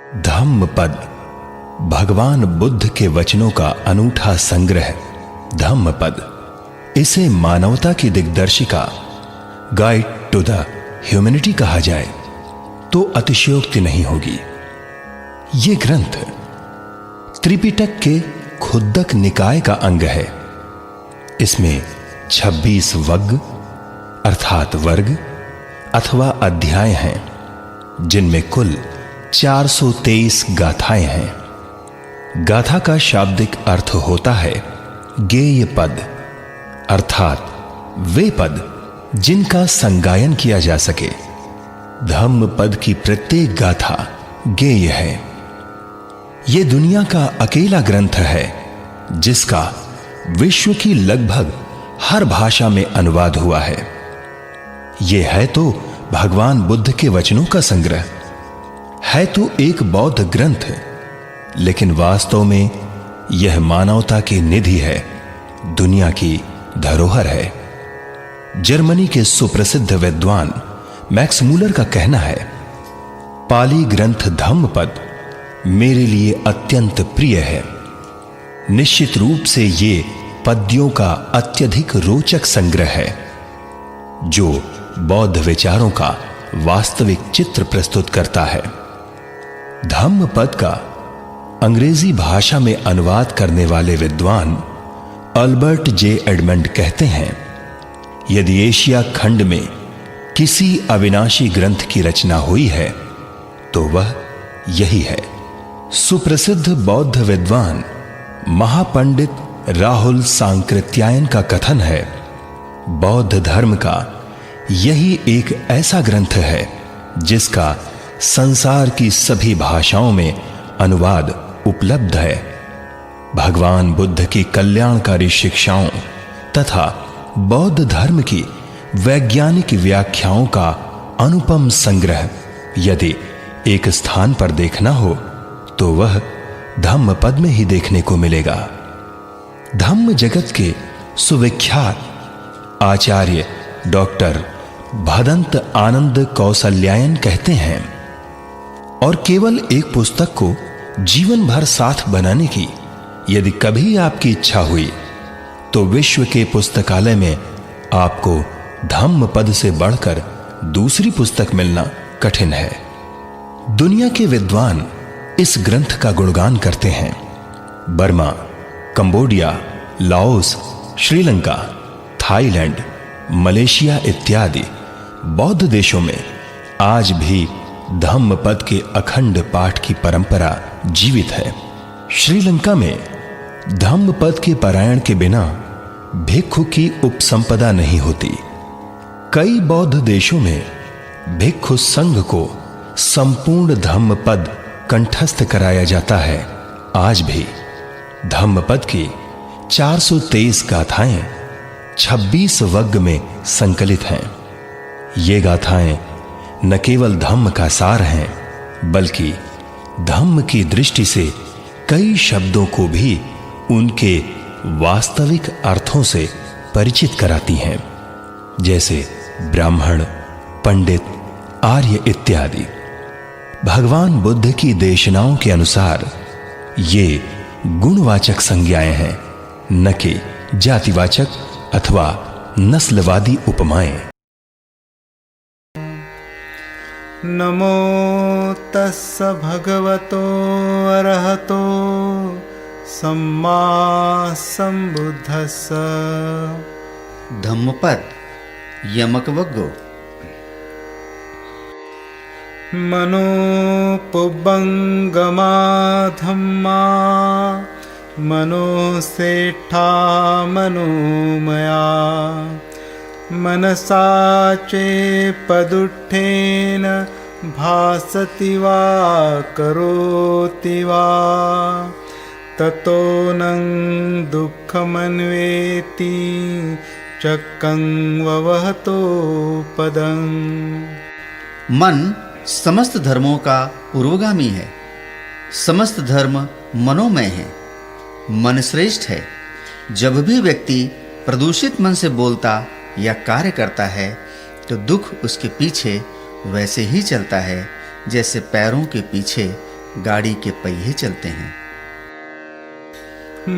धम्मपद भगवान बुद्ध के वचनों का अनूठा संग्रह धम्मपद। इसे मानवता की दिग्दर्शिका, गाइड टू द ह्यूमैनिटी कहा जाए तो अतिशयोक्ति नहीं होगी। यह ग्रंथ त्रिपिटक के खुद्दक निकाय का अंग है। इसमें 26 वग्ग अर्थात वर्ग अथवा अध्याय हैं, जिनमें कुल 423 गाथाएं हैं। गाथा का शाब्दिक अर्थ होता है गेय पद, अर्थात वे पद जिनका संगायन किया जा सके। धम्म पद की प्रत्येक गाथा गेय है। यह दुनिया का अकेला ग्रंथ है जिसका विश्व की लगभग हर भाषा में अनुवाद हुआ है। यह है तो भगवान बुद्ध के वचनों का संग्रह, है तो एक बौद्ध ग्रंथ, लेकिन वास्तव में यह मानवता की निधि है, दुनिया की धरोहर है। जर्मनी के सुप्रसिद्ध विद्वान मैक्स मूलर का कहना है, पाली ग्रंथ धम्मपद मेरे लिए अत्यंत प्रिय है। निश्चित रूप से ये पद्यों का अत्यधिक रोचक संग्रह है, जो बौद्ध विचारों का वास्तविक चित्र प्रस्तुत करता है। धम्मपद का अंग्रेजी भाषा में अनुवाद करने वाले विद्वान अल्बर्ट जे एडमंड कहते हैं, यदि एशिया खंड में किसी अविनाशी ग्रंथ की रचना हुई है तो वह यही है। सुप्रसिद्ध बौद्ध विद्वान महापंडित राहुल सांकृत्यायन का कथन है, बौद्ध धर्म का यही एक ऐसा ग्रंथ है जिसका संसार की सभी भाषाओं में अनुवाद उपलब्ध है। भगवान बुद्ध की कल्याणकारी शिक्षाओं तथा बौद्ध धर्म की वैज्ञानिक व्याख्याओं का अनुपम संग्रह यदि एक स्थान पर देखना हो तो वह धम्मपद में ही देखने को मिलेगा। धम्म जगत के सुविख्यात आचार्य डॉक्टर भदंत आनंद कौसल्यायन कहते हैं, और केवल एक पुस्तक को जीवन भर साथ बनाने की यदि कभी आपकी इच्छा हुई तो विश्व के पुस्तकालय में आपको धम्मपद से बढ़कर दूसरी पुस्तक मिलना कठिन है। दुनिया के विद्वान इस ग्रंथ का गुणगान करते हैं। Burma, Cambodia, Laos, Sri Lanka, Thailand, Malaysia इत्यादि बौद्ध देशों में आज भी धम्मपद के अखंड पाठ की परंपरा जीवित है। श्रीलंका में धम्मपद के पारायण के बिना भिक्षु की उपसंपदा नहीं होती। कई बौद्ध देशों में भिक्षु संघ को संपूर्ण धम्मपद कंठस्थ कराया जाता है। आज भी धम्मपद की 423 गाथाएं 26 वग्ग में संकलित हैं। ये गाथाएं न केवल धम्म का सार हैं, बल्कि धम्म की दृष्टि से कई शब्दों को भी उनके वास्तविक अर्थों से परिचित कराती हैं, जैसे ब्राह्मण, पंडित, आर्य इत्यादि। भगवान बुद्ध की देशनाओं के अनुसार ये गुणवाचक संज्ञाएं हैं, न कि जातिवाचक अथवा नस्लवादी उपमाएं। नमो तस्स भगवतो अरहतो सम्मा संबुद्धस्स। धम्मपद यमक वग्गो। मनो पुब्बंगमा धम्मा मनो सेठा मनोमया मनसा चे पदुट्ठेन भासति वा करोति वा ततो नं दुःखमन्वेति चक्कं ववहतो पदं। मन समस्त धर्मों का पूर्वगामी है। समस्त धर्म मनोमय है। मन श्रेष्ठ है। जब भी व्यक्ति प्रदूषित मन से बोलता या कार्य करता है तो दुख उसके पीछे वैसे ही चलता है जैसे पैरों के पीछे गाड़ी के पहिए चलते हैं।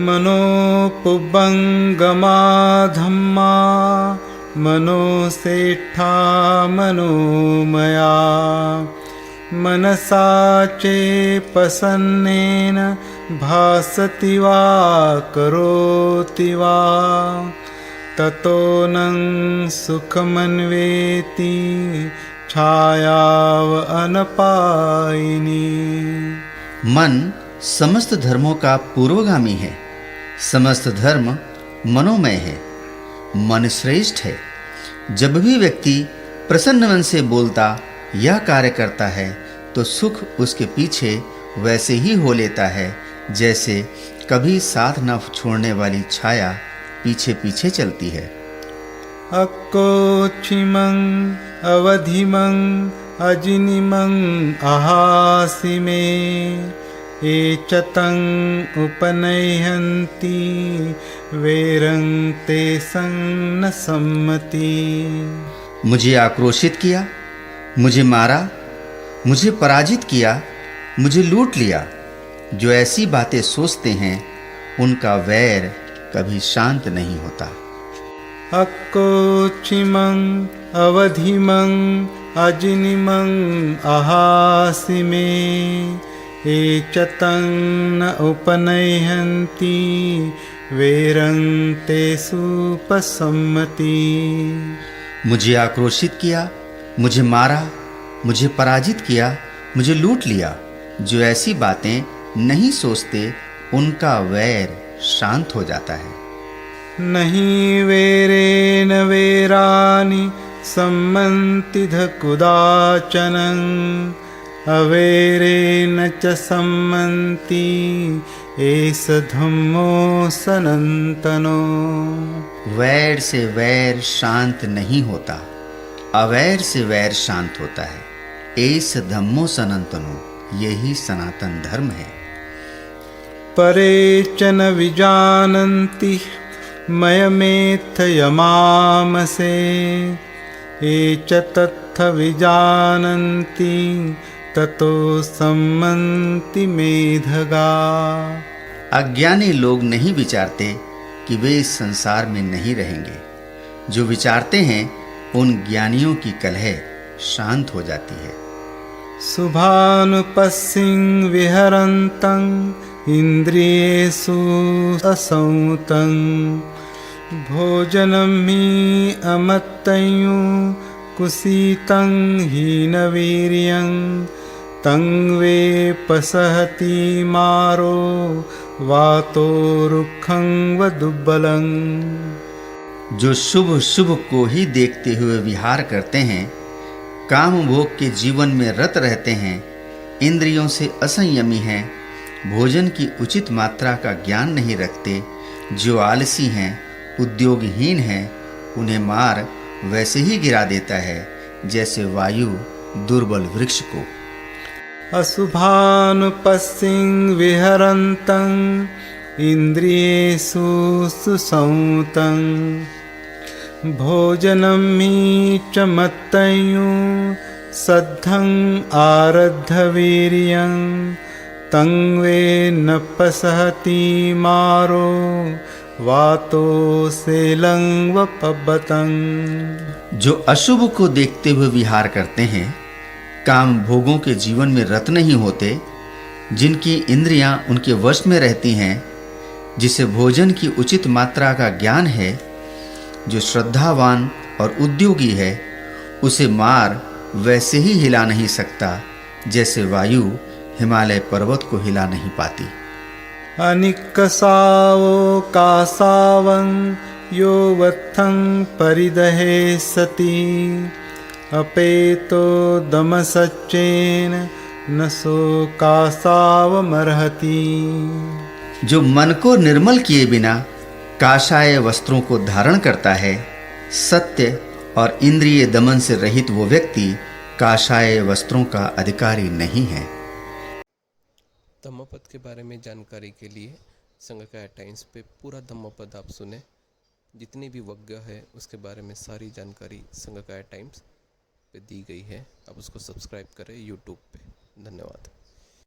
मनोपुब्बंगमा धम्मा मनोसेठा मनोमया मनसा चेपसन्नेन भासति वा करोति वा ततो नं सुखमन्वेति छायाव अनपायिनी। मन समस्त धर्मों का पूर्वगामी है। समस्त धर्म मनोमय है। मन श्रेष्ठ है। जब भी व्यक्ति प्रसन्न मन से बोलता या कार्य करता है तो सुख उसके पीछे वैसे ही हो लेता है जैसे कभी साथ न छोड़ने वाली छाया पीछे पीछे चलती है। अक्कोचिमं अवधिमं अजिनिमं अहासिमे एचतं उपनयन्ति वेरं ते संग न सम्मति। मुझे आक्रोशित किया, मुझे मारा, मुझे पराजित किया, मुझे लूट लिया। जो ऐसी बातें सोचते हैं उनका वैर कभी शांत नहीं होता। अक्कोचिमं अवधिमं अजिनिमं अहासिमे एचतं न उपनयन्ति वेरं ते सुपसम्मति। मुझे आक्रोशित किया, मुझे मारा, मुझे पराजित किया, मुझे लूट लिया। जो ऐसी बातें नहीं सोचते उनका वैर शांत हो जाता है। नहीं वेरेन वेरानि सम्मन्ति कुदाचनं अवेरेन च सम्मन्ति एष धम्मो सनातनो। वैर से वैर शांत नहीं होता, अवैर से वैर शांत होता है। एष धम्मो सनातनो, यही सनातन धर्म है। परे च न विजानन्ति मयमेथयमामसे ये च तत्थ विजानन्ति ततो सम्मन्ति मेधगा। अज्ञानी लोग नहीं विचारते कि वे इस संसार में नहीं रहेंगे। जो विचारते हैं उन ज्ञानियों की कलह शांत हो जाती है। शुभानुपस्सिं विहरन्तं इन्द्रियेषु असंतं भोजनं हि अमत्तञ्जु कुसीतं हीनवीर्यं तं वे पसहति मारो वातो रुखं व दुर्बलं। जो शुभ शुभ को ही देखते हुए विहार करते हैं, काम भोग के जीवन में रत रहते हैं, इंद्रियों से असंयमी हैं, भोजन की उचित मात्रा का ज्ञान नहीं रखते, जो आलसी हैं, उद्योगहीन हैं, उन्हें मार वैसे ही गिरा देता है जैसे वायु दुर्बल वृक्ष को। अशुभानुपस्सिं विहरन्तं इन्द्रियेषु सुसंतं भोजनं हि च मत्तञ्जु सद्धं आरद्धवीर्यं तं वे न पसहति मारो वातो सेलं व पब्बतं। जो अशुभ को देखते हुए विहार करते हैं, काम भोगों के जीवन में रत नहीं होते, जिनकी इंद्रियां उनके वश में रहती हैं, जिसे भोजन की उचित मात्रा का ज्ञान है, जो श्रद्धावान और उद्योगी है, उसे मार वैसे ही हिला नहीं सकता जैसे वायु हिमालय पर्वत को हिला नहीं पाती। अनिक्कसावो कासावं यो वत्थं परिदहे सति अपेतो दमसच्चेन न सो कासावमर्हति। जो मन को निर्मल किए बिना काषाय वस्त्रों को धारण करता है, सत्य और इंद्रिय दमन से रहित वो व्यक्ति काषाय वस्त्रों का अधिकारी नहीं है। धम्मपद के बारे में जानकारी के लिए संघकाय टाइम्स पे पूरा धम्मपद आप सुने। जितनी भी वज्ञ है उसके बारे में सारी जानकारी संघकाय टाइम्स पे दी गई है। आप उसको सब्सक्राइब करें यूट्यूब पे। धन्यवाद।